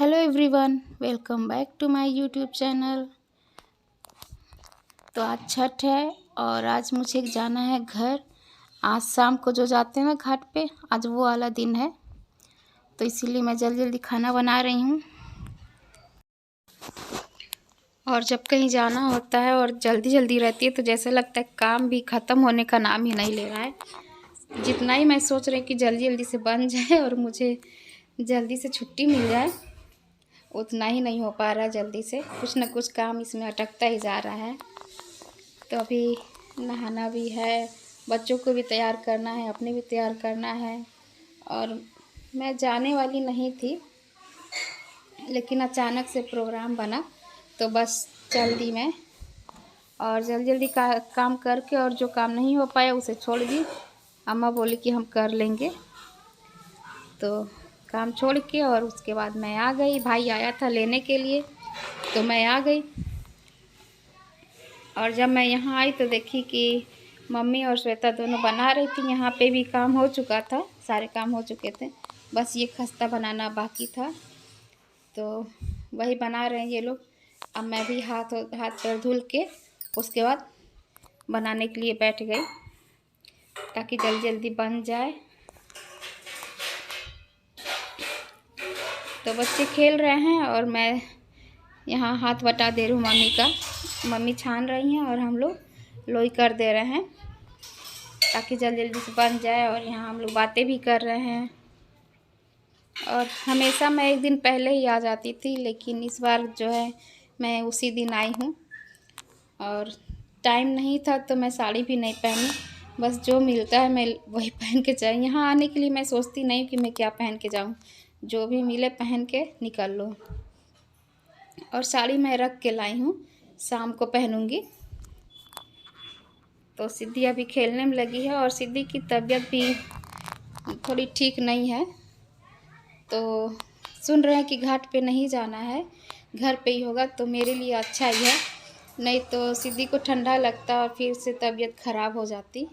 Hello everyone, welcome back to my YouTube channel. तो आज छठ है और आज मुझे जाना है घर। आज शाम को जो जाते हैं ना घाट पे, आज वो वाला दिन है। तो इसीलिए मैं जल्दी जल्दी खाना बना रही हूँ। और जब कहीं जाना होता है और जल्दी जल्दी रहती है तो जैसे लगता है काम भी ख़त्म होने का नाम ही नहीं ले रहा है। जितना ही मैं सोच रही कि जल्दी जल्दी से बन जाए और मुझे जल्दी से छुट्टी मिल जाए, उतना ही नहीं हो पा रहा है। जल्दी से कुछ ना कुछ काम इसमें अटकता ही जा रहा है। तो अभी नहाना भी है, बच्चों को भी तैयार करना है, अपने भी तैयार करना है। और मैं जाने वाली नहीं थी, लेकिन अचानक से प्रोग्राम बना तो बस चल दी मैं। और जल्दी जल्दी काम करके, और जो काम नहीं हो पाया उसे छोड़ दी। अम्मा बोली कि हम कर लेंगे, तो काम छोड़ के और उसके बाद मैं आ गई। भाई आया था लेने के लिए तो मैं आ गई। और जब मैं यहाँ आई तो देखी कि मम्मी और श्वेता दोनों बना रही थी। यहाँ पे भी काम हो चुका था, सारे काम हो चुके थे, बस ये खस्ता बनाना बाकी था। तो वही बना रहे हैं ये लोग। अब मैं भी हाथ पैर धुल के उसके बाद बनाने के लिए बैठ गई, ताकि जल्दी जल्दी बन जाए। तो बच्चे खेल रहे हैं और मैं यहाँ हाथ बटा दे रही हूँ मम्मी का। मम्मी छान रही हैं और हम लोग लोई कर दे रहे हैं, ताकि जल्दी जल्दी से बन जाए। और यहाँ हम लोग बातें भी कर रहे हैं। और हमेशा मैं एक दिन पहले ही आ जाती थी, लेकिन इस बार जो है मैं उसी दिन आई हूँ। और टाइम नहीं था तो मैं साड़ी भी नहीं पहनी, बस जो मिलता है मैं वही पहन के जाऊँ। यहाँ आने के लिए मैं सोचती नहीं कि मैं क्या पहन के जाऊँ, जो भी मिले पहन के निकल लो। और साड़ी मैं रख के लाई हूँ, शाम को पहनूंगी। तो सिद्धि अभी खेलने में लगी है और सिद्धि की तबीयत भी थोड़ी ठीक नहीं है। तो सुन रहे हैं कि घाट पे नहीं जाना है, घर पे ही होगा, तो मेरे लिए अच्छा ही है। नहीं तो सिद्धि को ठंडा लगता और फिर से तबीयत ख़राब हो जाती।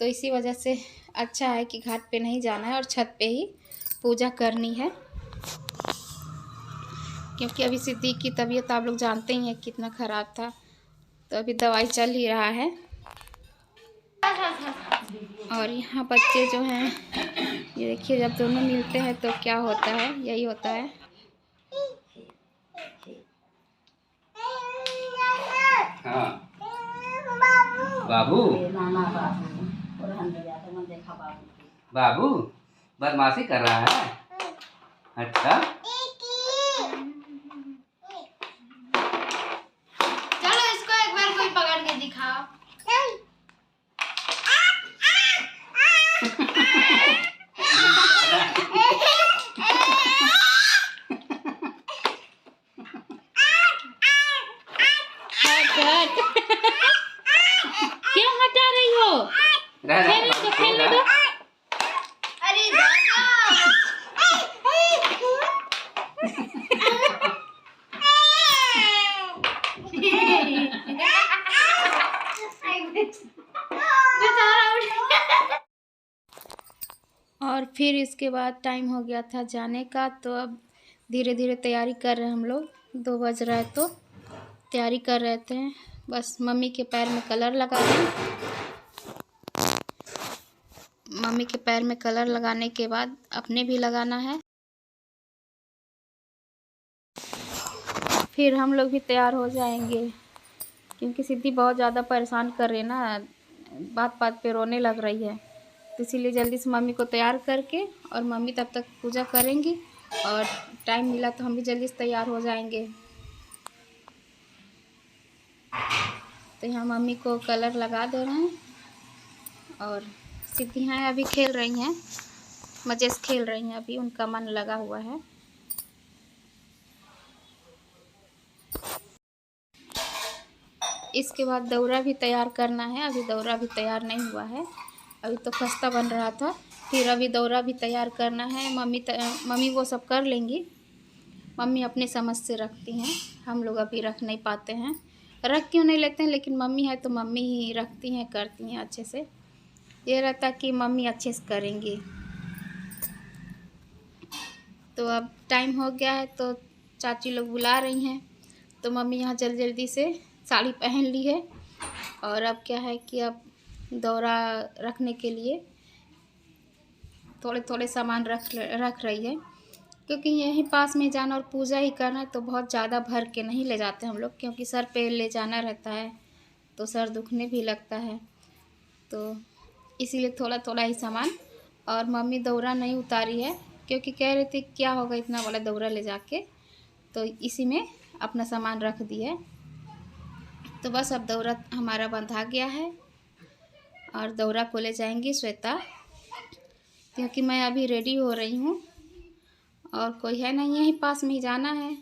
तो इसी वजह से अच्छा है कि घाट पे नहीं जाना है और छत पे ही पूजा करनी है। क्योंकि अभी सिद्धि की तबीयत आप लोग जानते ही हैं कितना ख़राब था। तो अभी दवाई चल ही रहा है। और यहाँ बच्चे जो हैं, ये देखिए, जब दोनों मिलते हैं तो क्या होता है, यही होता है। हाँ। बाबू बाबू बदमाशी कर रहा है। अच्छा, चलो इसको एक बार कोई पकड़ के दिखाओ। क्यों हटा रही हो? खेलने दो। अरे और फिर इसके बाद टाइम हो गया था जाने का। तो अब धीरे धीरे तैयारी कर रहे हैं हम लोग। 2 बज रहा है तो तैयारी कर रहे थे। बस मम्मी के पैर में कलर लगा दें। मम्मी के पैर में कलर लगाने के बाद अपने भी लगाना है। फिर हम लोग भी तैयार हो जाएंगे, क्योंकि सिद्धि बहुत ज़्यादा परेशान कर रही है ना, बात बात पे रोने लग रही है। तो इसीलिए जल्दी से मम्मी को तैयार करके, और मम्मी तब तक पूजा करेंगी और टाइम मिला तो हम भी जल्दी से तैयार हो जाएंगे। तो यहाँ मम्मी को कलर लगा दे रहे हैं और सिद्धि हैं अभी खेल रही हैं, मज़े से खेल रही हैं, अभी उनका मन लगा हुआ है। इसके बाद दौरा भी तैयार करना है। अभी दौरा भी तैयार नहीं हुआ है, अभी तो खस्ता बन रहा था। फिर अभी दौरा भी तैयार करना है। मम्मी वो सब कर लेंगी। मम्मी अपने समझ से रखती हैं, हम लोग अभी रख नहीं पाते हैं। रख क्यों नहीं लेते हैं, लेकिन मम्मी है तो मम्मी ही रखती हैं, करती हैं अच्छे से। ये रहता कि मम्मी अच्छे से करेंगी। तो अब टाइम हो गया है तो चाची लोग बुला रही हैं, तो मम्मी यहाँ जल्दी जल्दी से साड़ी पहन ली है। और अब क्या है कि अब दौरा रखने के लिए थोड़े थोड़े सामान रख रही है, क्योंकि यहीं पास में जाना और पूजा ही करना है तो बहुत ज़्यादा भर के नहीं ले जाते हम लोग, क्योंकि सर पे ले जाना रहता है तो सर दुखने भी लगता है, तो इसीलिए थोड़ा थोड़ा ही सामान। और मम्मी दौरा नहीं उतारी है क्योंकि कह रही थी क्या होगा इतना बड़ा दौरा ले जाके, तो इसी में अपना सामान रख दी है। तो बस अब दौरा हमारा बंधा गया है और दौरा को ले जाएंगी श्वेता, क्योंकि मैं अभी रेडी हो रही हूँ और कोई है नहीं, यहीं पास में ही जाना है।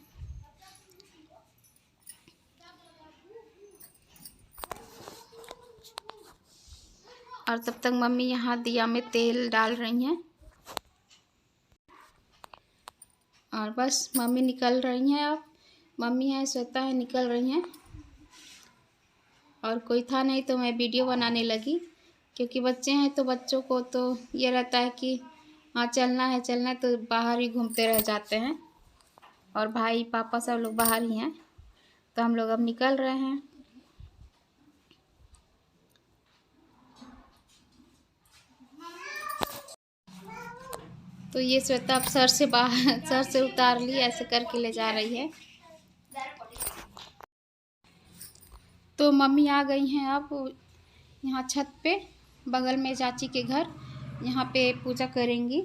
और तब तक मम्मी यहाँ दिया में तेल डाल रही हैं और बस मम्मी निकल रही हैं। अब मम्मी है, श्वेता है, निकल रही हैं। और कोई था नहीं तो मैं वीडियो बनाने लगी, क्योंकि बच्चे हैं तो बच्चों को तो ये रहता है कि हाँ चलना है तो बाहर ही घूमते रह जाते हैं। और भाई पापा सब लोग बाहर ही हैं, तो हम लोग अब निकल रहे हैं। तो ये श्वेता अब सर से उतार ली, ऐसे करके ले जा रही है। तो मम्मी आ गई हैं अब यहाँ छत पे, बगल में चाची के घर, यहाँ पे पूजा करेंगी,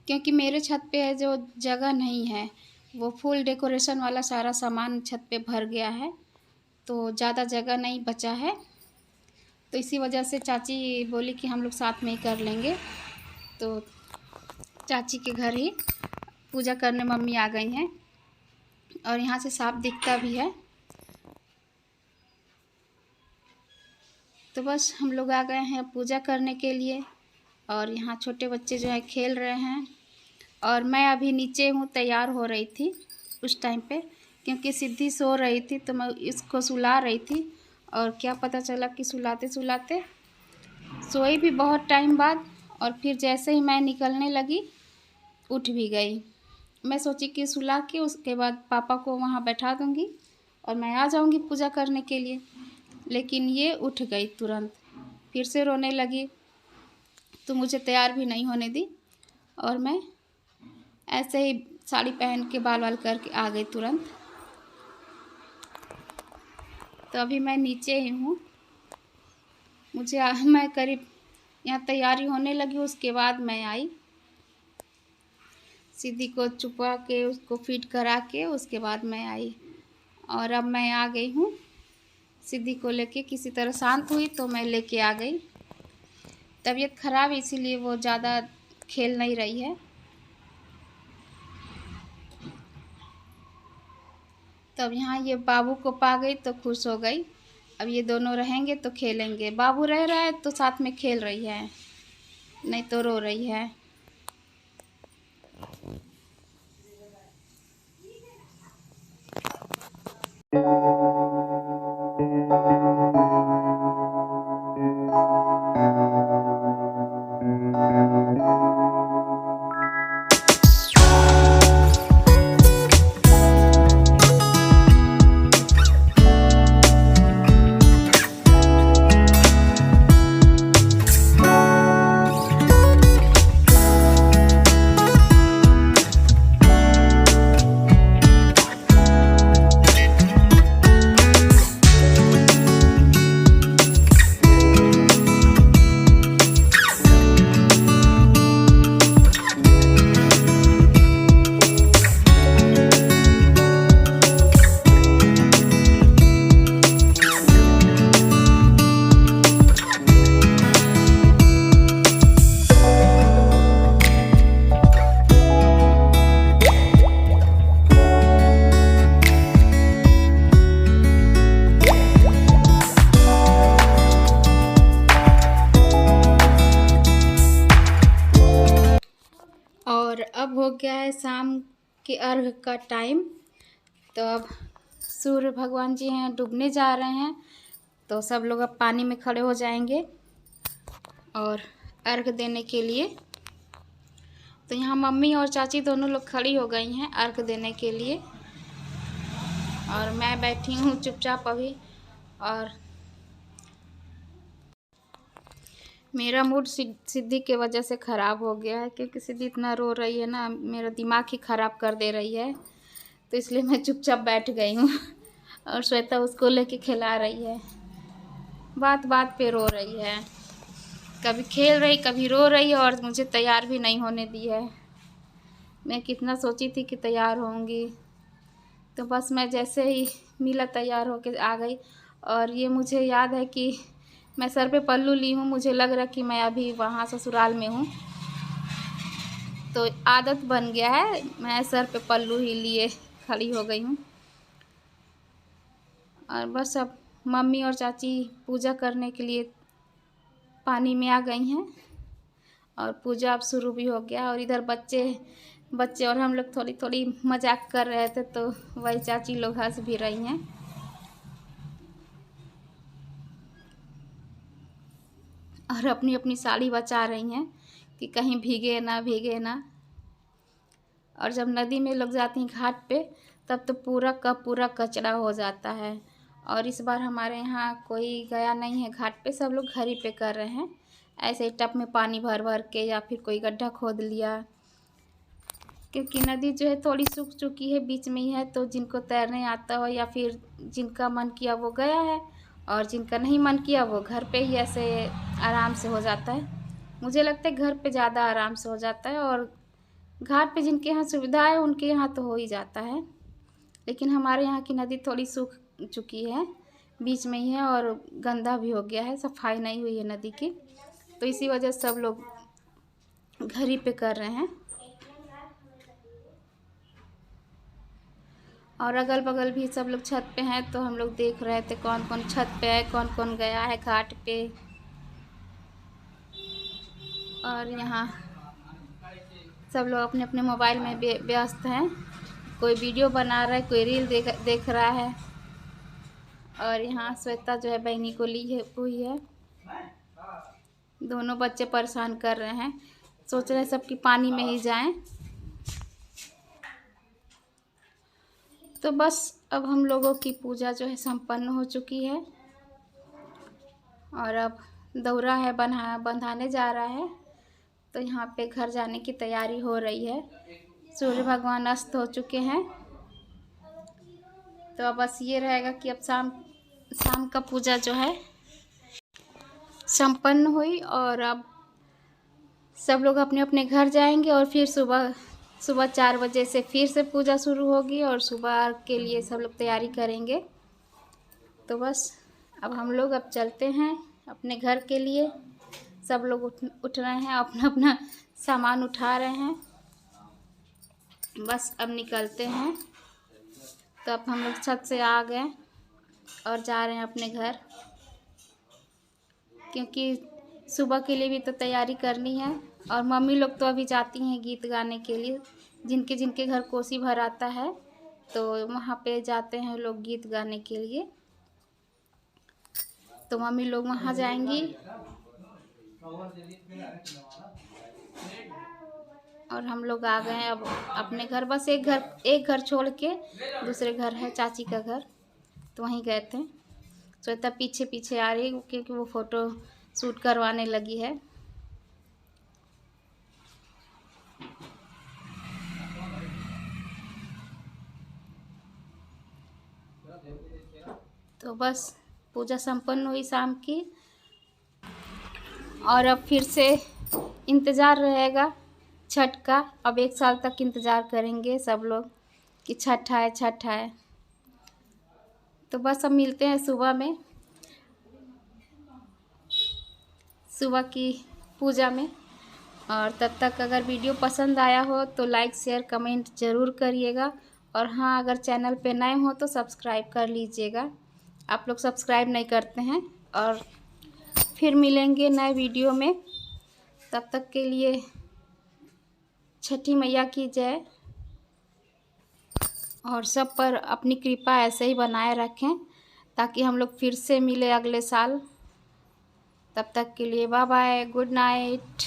क्योंकि मेरे छत पे है जो जगह नहीं है, वो फुल डेकोरेशन वाला सारा सामान छत पे भर गया है, तो ज़्यादा जगह नहीं बचा है। तो इसी वजह से चाची बोली कि हम लोग साथ में ही कर लेंगे, तो चाची के घर ही पूजा करने मम्मी आ गई हैं। और यहाँ से साफ दिखता भी है। तो बस हम लोग आ गए हैं पूजा करने के लिए, और यहाँ छोटे बच्चे जो है खेल रहे हैं। और मैं अभी नीचे हूँ, तैयार हो रही थी उस टाइम पे, क्योंकि सिद्धि सो रही थी तो मैं इसको सुला रही थी। और क्या पता चला कि सुलाते सुलाते सोई भी बहुत टाइम बाद, और फिर जैसे ही मैं निकलने लगी उठ भी गई। मैं सोची कि सुला के उसके बाद पापा को वहाँ बैठा दूँगी और मैं आ जाऊँगी पूजा करने के लिए, लेकिन ये उठ गई तुरंत, फिर से रोने लगी, तो मुझे तैयार भी नहीं होने दी और मैं ऐसे ही साड़ी पहन के बाल करके आ गई तुरंत। तो अभी मैं नीचे ही हूँ, मैं करीब यहाँ तैयारी होने लगी, उसके बाद मैं आई, सिद्धि को छुपा के उसको फिट करा के उसके बाद मैं आई। और अब मैं आ गई हूँ सिद्धि को लेके, किसी तरह शांत हुई तो मैं लेके आ गई। तबीयत ख़राब है इसीलिए वो ज़्यादा खेल नहीं रही है। तब यहाँ ये बाबू को पा गई तो खुश हो गई, अब ये दोनों रहेंगे तो खेलेंगे। बाबू रह रहा है तो साथ में खेल रही है, नहीं तो रो रही है। और अब हो गया है शाम के अर्घ का टाइम, तो अब सूर्य भगवान जी हैं डूबने जा रहे हैं, तो सब लोग अब पानी में खड़े हो जाएंगे और अर्घ देने के लिए। तो यहाँ मम्मी और चाची दोनों लोग खड़ी हो गई हैं अर्घ देने के लिए, और मैं बैठी हूँ चुपचाप अभी। और मेरा मूड सिद्धि के वजह से ख़राब हो गया है, क्योंकि सिद्धि इतना रो रही है ना, मेरा दिमाग ही ख़राब कर दे रही है। तो इसलिए मैं चुपचाप बैठ गई हूँ और श्वेता उसको लेके खिला रही है। बात बात पे रो रही है, कभी खेल रही कभी रो रही है, और मुझे तैयार भी नहीं होने दी है। मैं कितना सोची थी कि तैयार होंगी, तो बस मैं जैसे ही मिला तैयार होके आ गई। और ये मुझे याद है कि मैं सर पे पल्लू ली हूँ, मुझे लग रहा कि मैं अभी वहाँ ससुराल में हूँ, तो आदत बन गया है, मैं सर पे पल्लू ही लिए खड़ी हो गई हूँ। और बस अब मम्मी और चाची पूजा करने के लिए पानी में आ गई हैं, और पूजा अब शुरू भी हो गया। और इधर बच्चे और हम लोग थोड़ी थोड़ी मजाक कर रहे थे, तो वही चाची लोग हंस भी रही हैं। और अपनी अपनी साड़ी बचा रही हैं कि कहीं भीगे ना। और जब नदी में लोग जाती हैं घाट पे, तब तो पूरा का पूरा कचरा हो जाता है। और इस बार हमारे यहाँ कोई गया नहीं है घाट पे, सब लोग घर ही पे कर रहे हैं, ऐसे ही टब में पानी भर भर के, या फिर कोई गड्ढा खोद लिया। क्योंकि नदी जो है थोड़ी सूख चुकी है, बीच में ही है, तो जिनको तैरने आता हो या फिर जिनका मन किया वो गया है, और जिनका नहीं मन किया वो घर पे ही ऐसे आराम से हो जाता है। मुझे लगता है घर पे ज़्यादा आराम से हो जाता है, और घाट पे जिनके यहाँ सुविधा है उनके यहाँ तो हो ही जाता है। लेकिन हमारे यहाँ की नदी थोड़ी सूख चुकी है, बीच में ही है, और गंदा भी हो गया है, सफाई नहीं हुई है नदी की, तो इसी वजह से सब लोग घर ही पे कर रहे हैं। और अगल बगल भी सब लोग छत पे हैं, तो हम लोग देख रहे थे कौन कौन छत पे है, कौन कौन गया है घाट पे। और यहाँ सब लोग अपने अपने मोबाइल में व्यस्त हैं, कोई वीडियो बना रहा है, कोई रील देख रहा है। और यहाँ श्वेता जो है बहनी को ली हुई है, दोनों बच्चे परेशान कर रहे हैं, सोच रहे हैं सबकी पानी में ही जाएं। तो बस अब हम लोगों की पूजा जो है संपन्न हो चुकी है, और अब दौरा है बंधाने जा रहा है, तो यहाँ पे घर जाने की तैयारी हो रही है। सूर्य भगवान अस्त हो चुके हैं, तो अब बस ये रहेगा कि अब शाम का पूजा जो है संपन्न हुई, और अब सब लोग अपने अपने घर जाएंगे, और फिर सुबह 4 बजे से फिर से पूजा शुरू होगी, और सुबह के लिए सब लोग तैयारी करेंगे। तो बस अब हम लोग अब चलते हैं अपने घर के लिए। सब लोग उठ रहे हैं, अपना अपना सामान उठा रहे हैं, बस अब निकलते हैं। तो अब हम लोग छत से आ गए और जा रहे हैं अपने घर, क्योंकि सुबह के लिए भी तो तैयारी करनी है। और मम्मी लोग तो अभी जाती हैं गीत गाने के लिए, जिनके जिनके घर कोसी भर आता है, तो वहाँ पे जाते हैं लोग गीत गाने के लिए, तो मम्मी लोग वहाँ जाएंगी। और हम लोग आ गए हैं अब अपने घर, बस एक घर छोड़ के दूसरे घर है चाची का घर, तो वहीं गए थे। श्वेता पीछे पीछे आ रही, क्योंकि वो फ़ोटो शूट करवाने लगी है। तो बस पूजा संपन्न हुई शाम की, और अब फिर से इंतज़ार रहेगा छठ का। अब 1 साल तक इंतज़ार करेंगे सब लोग कि छठ आए। तो बस अब मिलते हैं सुबह में, सुबह की पूजा में। और तब तक अगर वीडियो पसंद आया हो तो लाइक शेयर कमेंट ज़रूर करिएगा। और हाँ, अगर चैनल पे नए हो तो सब्सक्राइब कर लीजिएगा, आप लोग सब्सक्राइब नहीं करते हैं। और फिर मिलेंगे नए वीडियो में, तब तक के लिए छठी मैया की जय, और सब पर अपनी कृपा ऐसे ही बनाए रखें, ताकि हम लोग फिर से मिले अगले साल। तब तक के लिए बाय बाय, गुड नाइट।